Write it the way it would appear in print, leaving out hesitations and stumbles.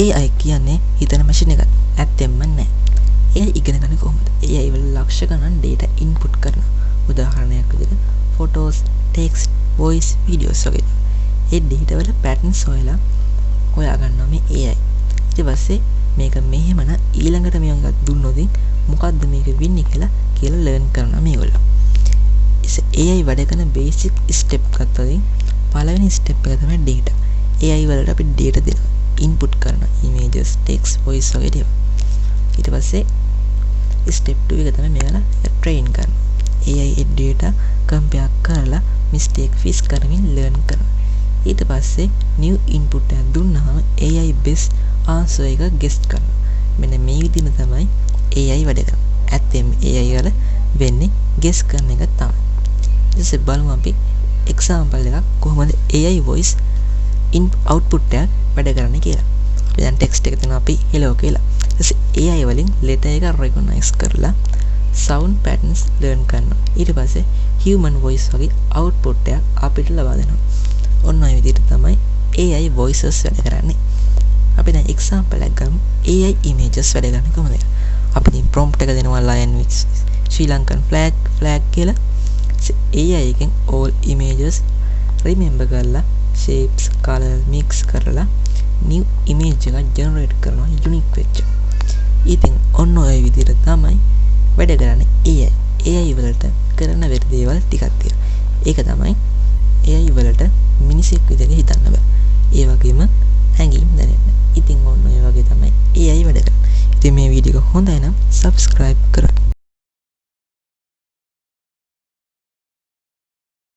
AI කියන්නේ හිතන machine එකක්. ඇත්තෙන්ම නෑ. AI ඉගෙන ගන්න කොහොමද? AI වල ලක්ෂ ගණන් data input කරනවා. උදාහරණයක් විදිහට photos, text, voice, videos වගේ. ඒ data වල patterns හොයා ගන්නවා මේ AI. ඊට පස්සේ මේක මෙහෙමන ඊළඟට මේක දුන්නොත් මොකද්ද මේක වෙන්නේ කියලා learn කරනවා මේගොල්ලෝ. AI වැඩ කරන basic step ගත්තොත් පළවෙනි step එක තමයි data. AI වලට අපි data දෙනවා. input කරන images, text, voice වගේ දේවල්. ඊට පස්සේ step 2 එක තමයි මේගොල්ලෝ train කරනවා. AI ඒ data compare කරලා mistake fix කරමින් learn කරනවා. ඊට පස්සේ new input එකක් දුන්නාම AI best answer එක guess කරනවා. මෙන්න මේ විදිහට තමයි AI වැඩ කරන්නේ. ඇත්තෙන්ම AI වල වෙන්නේ guess කරන එක තමයි. ඊට බලමු අපි example එකක් කොහොමද AI voice output එක වැඩ කරන්නේ කියලා. අපි දැන් text එක දෙනවා අපි hello කියලා. ඊට AI වලින් letter එක recognize කරලා sound patterns learn කරනවා. ඊට පස්සේ human voice වගේ output එකක් අපිට ලබා දෙනවා. ඔන්න ඔය විදිහට තමයි AI voices වැඩ කරන්නේ. අපි දැන් example එකක් ගමු. AI images වැඩ කරන්නේ කොහොමද? අපි දැන් prompt එක දෙනවා lion with Sri Lankan flag කියලා. AI එකෙන් all images remember කරලා shapes color mix කරලා new image එකක් generate කරනවා unique වෙච්ච. ඉතින් ඔන්න ඔය විදිහට තමයි වැඩ කරන්නේ AI වලට කරන වැඩ දේවල් ටිකක් තියෙනවා. ඒක තමයි AI වලට මිනිසෙක් විදිහට හිතන්න බෑ. ඒ වගේම හැඟීම් දැනෙන්න. ඉතින් ඔන්න ඔය වගේ තමයි AI වැඩ කරන්නේ. ඉතින් මේ වීඩියෝ එක හොඳයි නම් subscribe කරන්න.